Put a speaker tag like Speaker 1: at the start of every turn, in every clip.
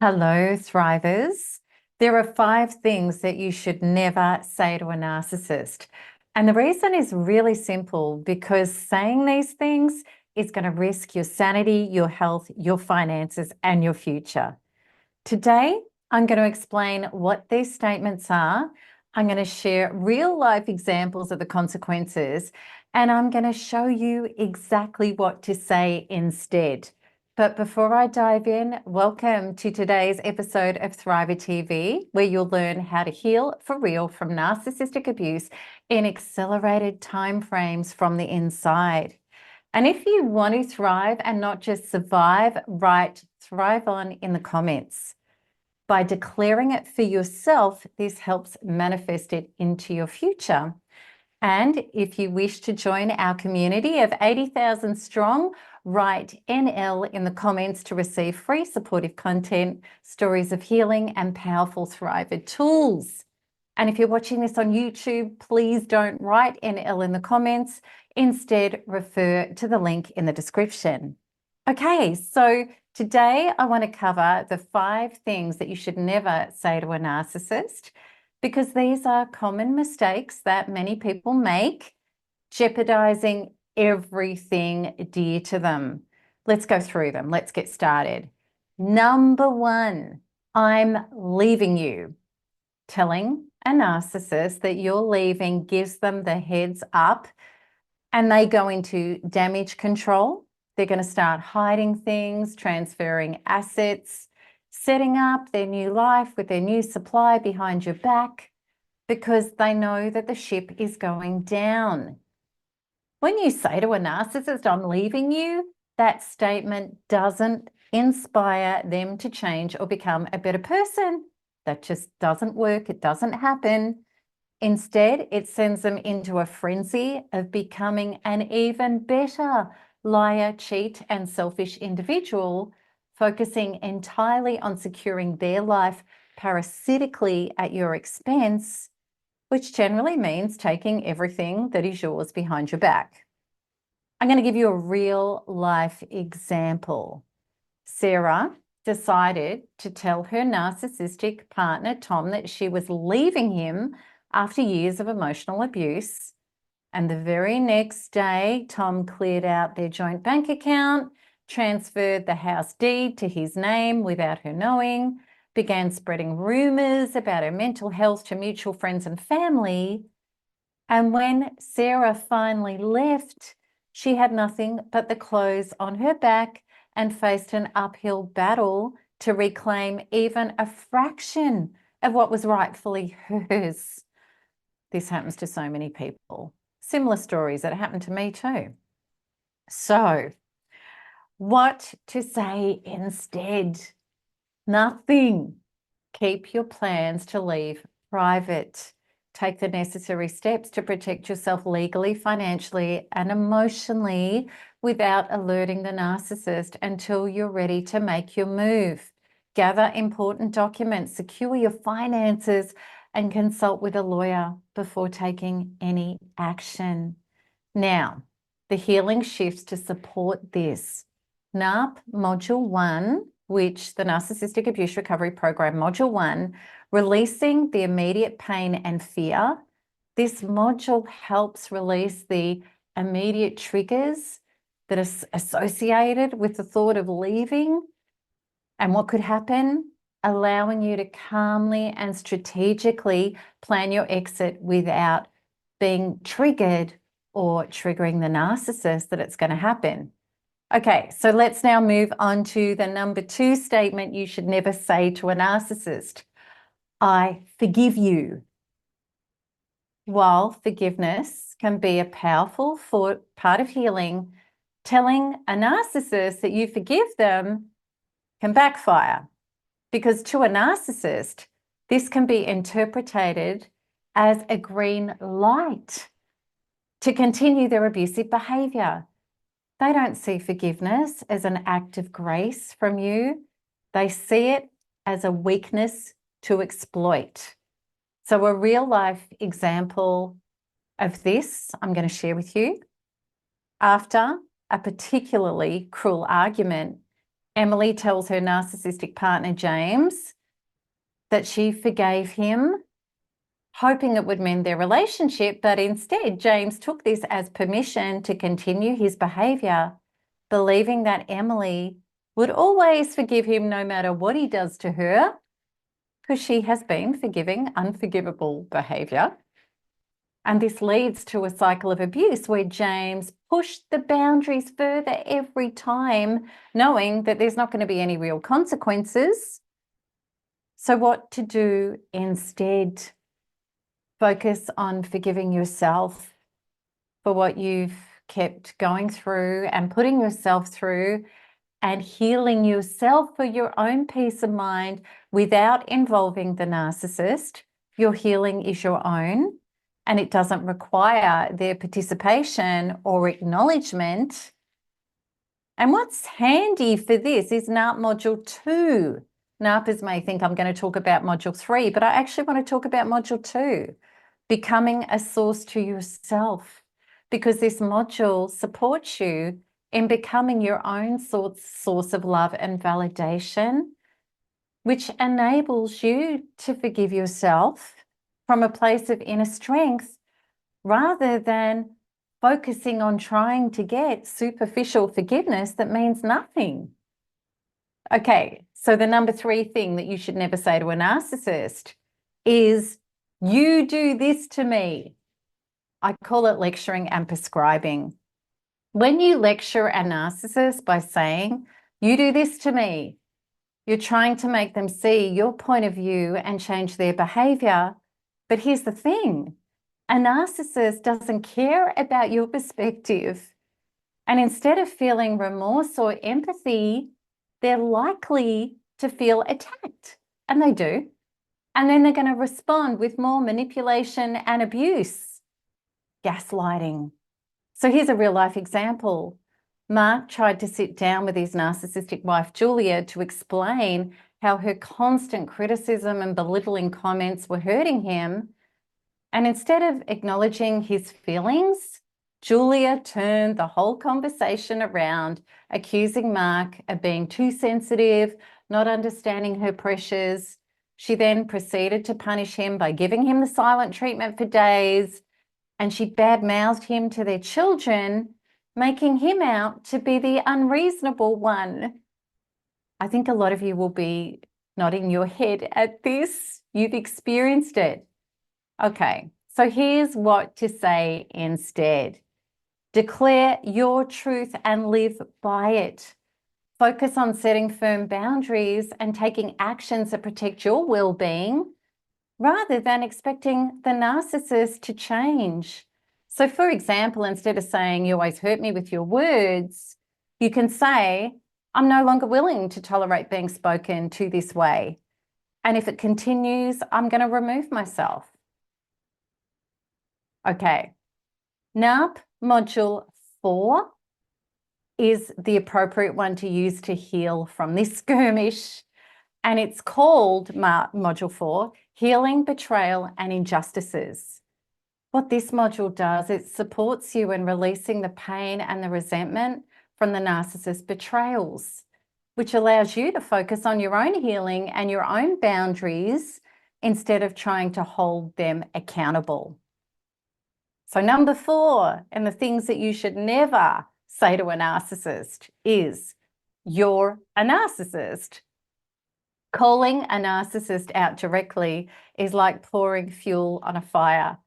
Speaker 1: Hello, Thrivers. There are 5 things that you should never say to a narcissist. And the reason is really simple because saying these things is going to risk your sanity, your health, your finances, and your future. Today, I'm going to explain what these statements are. I'm going to share real life examples of the consequences, and I'm going to show you exactly what to say instead. But before I dive in, welcome to today's episode of Thriver TV, where you'll learn how to heal for real from narcissistic abuse in accelerated timeframes from the inside. And if you want to thrive and not just survive, write thrive on in the comments. By declaring it for yourself, this helps manifest it into your future. And if you wish to join our community of 80,000 strong, write NL in the comments to receive free supportive content, stories of healing, and powerful Thriver tools. And if you're watching this on YouTube, please don't write NL in the comments. Instead, refer to the link in the description. Okay, so today I want to cover the 5 things that you should never say to a narcissist, because these are common mistakes that many people make, jeopardizing everything dear to them. Let's go through them. Let's get started. Number 1, I'm leaving you. Telling a narcissist that you're leaving gives them the heads up, and they go into damage control. They're going to start hiding things, transferring assets, setting up their new life with their new supply behind your back, because they know that the ship is going down. When you say to a narcissist, I'm leaving you, that statement doesn't inspire them to change or become a better person. That just doesn't work. It doesn't happen. Instead, it sends them into a frenzy of becoming an even better liar, cheat, and selfish individual, focusing entirely on securing their life parasitically at your expense, which generally means taking everything that is yours behind your back. I'm going to give you a real life example. Sarah decided to tell her narcissistic partner, Tom, that she was leaving him after years of emotional abuse. And the very next day, Tom cleared out their joint bank account, transferred the house deed to his name without her knowing, began spreading rumors about her mental health to mutual friends and family. And when Sarah finally left, she had nothing but the clothes on her back and faced an uphill battle to reclaim even a fraction of what was rightfully hers. This happens to so many people. Similar stories that happened to me too. So, what to say instead? Nothing. Keep your plans to leave private. Take the necessary steps to protect yourself legally, financially, and emotionally without alerting the narcissist until you're ready to make your move. Gather important documents, secure your finances, and consult with a lawyer before taking any action. Now, the healing shifts to support this. NARP Module 1, which the Narcissistic Abuse Recovery Program Module 1, releasing the immediate pain and fear. This module helps release the immediate triggers that are associated with the thought of leaving and what could happen, allowing you to calmly and strategically plan your exit without being triggered or triggering the narcissist that it's going to happen. Okay, so let's now move on to the number 2 statement you should never say to a narcissist. I forgive you. While forgiveness can be a powerful part of healing, telling a narcissist that you forgive them can backfire, because to a narcissist, this can be interpreted as a green light to continue their abusive behavior. They don't see forgiveness as an act of grace from you. They see it as a weakness to exploit. So a real life example of this I'm going to share with you. After a particularly cruel argument Emily tells her narcissistic partner, James, that she forgave him, hoping it would mend their relationship, but instead James took this as permission to continue his behaviour, believing that Emily would always forgive him no matter what he does to her, because she has been forgiving unforgivable behaviour. And this leads to a cycle of abuse where James pushed the boundaries further every time, knowing that there's not going to be any real consequences. So what to do instead? Focus on forgiving yourself for what you've kept going through and putting yourself through, and healing yourself for your own peace of mind without involving the narcissist. Your healing is your own, and it doesn't require their participation or acknowledgement. And what's handy for this is NARP Module 2. NARPers may think I'm going to talk about Module 3, but I actually want to talk about Module 2, becoming a source to yourself, because this module supports you in becoming your own source of love and validation, which enables you to forgive yourself from a place of inner strength rather than focusing on trying to get superficial forgiveness that means nothing. Okay, so the number 3 thing that you should never say to a narcissist is, "You do this to me." I call it lecturing and prescribing. When you lecture a narcissist by saying, "You do this to me," you're trying to make them see your point of view and change their behavior. But here's the thing, a narcissist doesn't care about your perspective. And instead of feeling remorse or empathy, they're likely to feel attacked. And they do. And then they're going to respond with more manipulation and abuse, gaslighting. So here's a real life example. Mark tried to sit down with his narcissistic wife, Julia, to explain how her constant criticism and belittling comments were hurting him. And instead of acknowledging his feelings, Julia turned the whole conversation around, accusing Mark of being too sensitive, not understanding her pressures. She then proceeded to punish him by giving him the silent treatment for days, and she badmouthed him to their children, making him out to be the unreasonable one. I think a lot of you will be nodding your head at this. You've experienced it. Okay, so here's what to say instead. Declare your truth and live by it. Focus on setting firm boundaries and taking actions that protect your well-being, rather than expecting the narcissist to change. So for example, instead of saying, "You always hurt me with your words," you can say, "I'm no longer willing to tolerate being spoken to this way. And if it continues, I'm going to remove myself." Okay. NARP Module 4 is the appropriate one to use to heal from this skirmish. And it's called Module 4, Healing, Betrayal and Injustices. What this module does, it supports you in releasing the pain and the resentment from the narcissist's betrayals, which allows you to focus on your own healing and your own boundaries instead of trying to hold them accountable. So number 4, and the things that you should never say to a narcissist is, "You're a narcissist." Calling a narcissist out directly is like pouring fuel on a fire.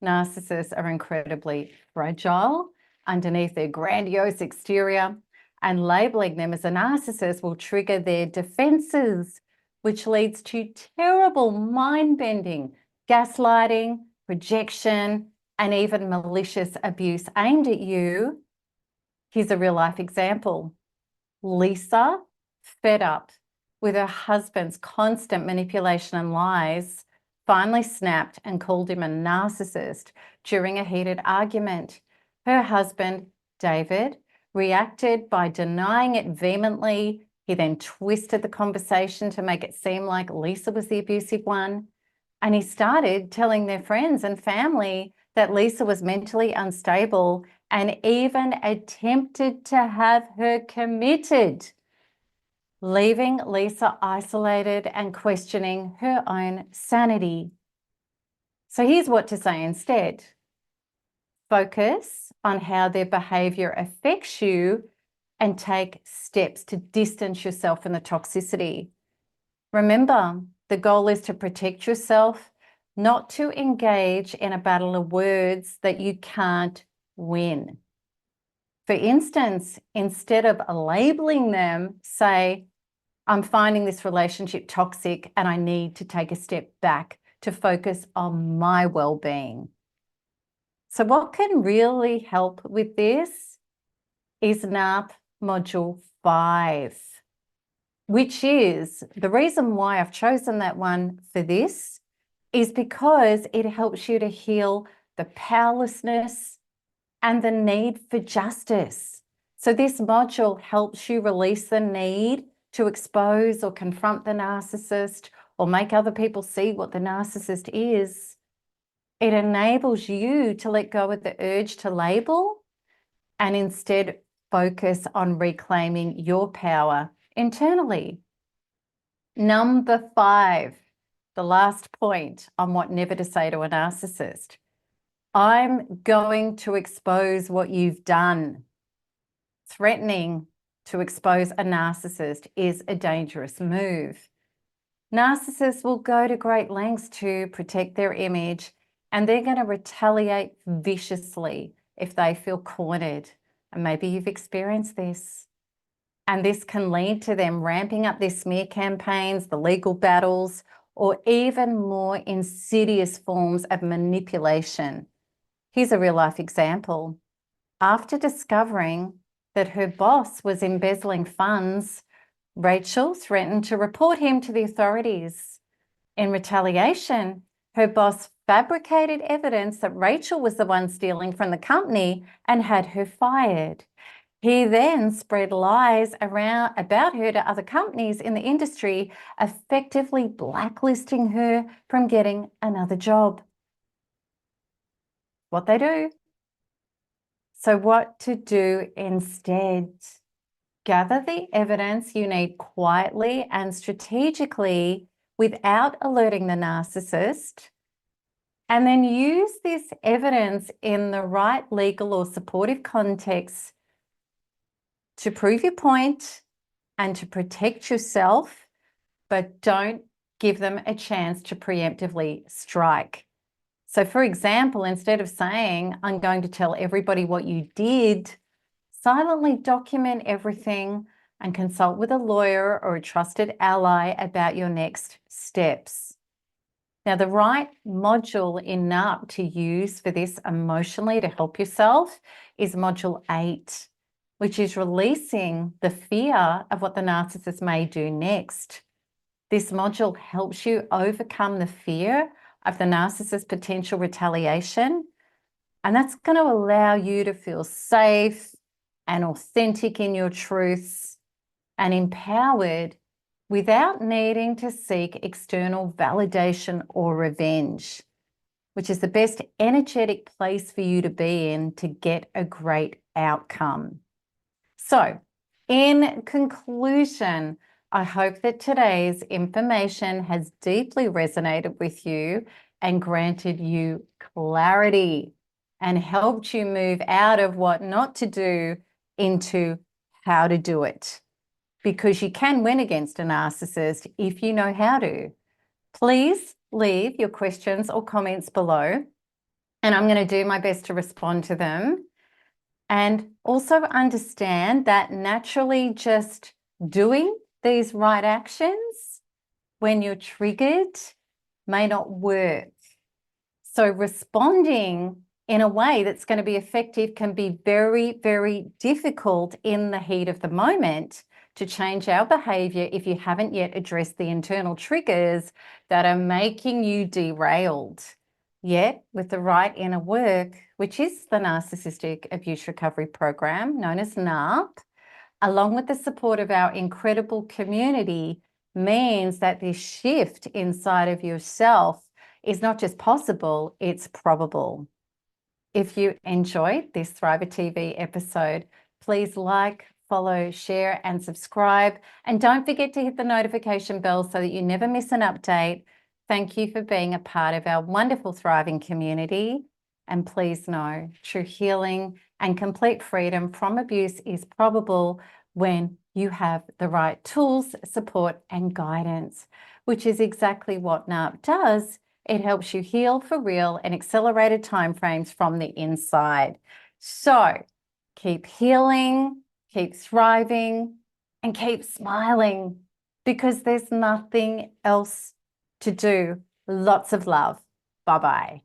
Speaker 1: Narcissists are incredibly fragile underneath their grandiose exterior, and labeling them as a narcissist will trigger their defenses, which leads to terrible mind-bending, gaslighting, projection, and even malicious abuse aimed at you. Here's a real-life example. Lisa, fed up with her husband's constant manipulation and lies, finally snapped and called him a narcissist during a heated argument. Her husband, David, reacted by denying it vehemently. He then twisted the conversation to make it seem like Lisa was the abusive one. And he started telling their friends and family that Lisa was mentally unstable and even attempted to have her committed. leaving Lisa isolated and questioning her own sanity. So here's what to say instead. Focus on how their behavior affects you and take steps to distance yourself from the toxicity. Remember, the goal is to protect yourself, not to engage in a battle of words that you can't win. For instance, instead of labeling them, say, I'm finding this relationship toxic and I need to take a step back to focus on my well-being. So what can really help with this is NARP Module 5, which is the reason why I've chosen that one for this is because it helps you to heal the powerlessness and the need for justice. So this module helps you release the need to expose or confront the narcissist or make other people see what the narcissist is. It enables you to let go of the urge to label and instead focus on reclaiming your power internally. Number 5, the last point on what never to say to a narcissist. I'm going to expose what you've done. Threatening to expose a narcissist is a dangerous move. Narcissists will go to great lengths to protect their image, and they're going to retaliate viciously if they feel cornered. And maybe you've experienced this. And this can lead to them ramping up their smear campaigns, the legal battles, or even more insidious forms of manipulation. Here's a real-life example. After discovering that her boss was embezzling funds, Rachel threatened to report him to the authorities. In retaliation, her boss fabricated evidence that Rachel was the one stealing from the company and had her fired. He then spread lies around about her to other companies in the industry, effectively blacklisting her from getting another job. What they do. So what to do instead? Gather the evidence you need quietly and strategically without alerting the narcissist, and then use this evidence in the right legal or supportive context to prove your point and to protect yourself, but don't give them a chance to preemptively strike. So for example, instead of saying, I'm going to tell everybody what you did, silently document everything and consult with a lawyer or a trusted ally about your next steps. Now, the right module in NARP to use for this emotionally to help yourself is module 8, which is releasing the fear of what the narcissist may do next. This module helps you overcome the fear of the narcissist's potential retaliation, and that's going to allow you to feel safe and authentic in your truths and empowered without needing to seek external validation or revenge, which is the best energetic place for you to be in to get a great outcome. So, in conclusion, I hope that today's information has deeply resonated with you and granted you clarity and helped you move out of what not to do into how to do it. Because you can win against a narcissist if you know how to. Please leave your questions or comments below, and I'm going to do my best to respond to them. And also understand that naturally just doing these right actions when you're triggered may not work. So responding in a way that's going to be effective can be very, very difficult in the heat of the moment to change our behavior if you haven't yet addressed the internal triggers that are making you derailed. Yet, with the right inner work, which is the Narcissistic Abuse Recovery Program, known as NARP, along with the support of our incredible community, means that this shift inside of yourself is not just possible, it's probable. If you enjoyed this Thriver TV episode, please like, follow, share, and subscribe. And don't forget to hit the notification bell so that you never miss an update. Thank you for being a part of our wonderful, thriving community. And please know, true healing and complete freedom from abuse is probable when you have the right tools, support, and guidance, which is exactly what NARP does. It helps you heal for real in accelerated timeframes from the inside. So keep healing, keep thriving, and keep smiling, because there's nothing else to do. Lots of love. Bye-bye.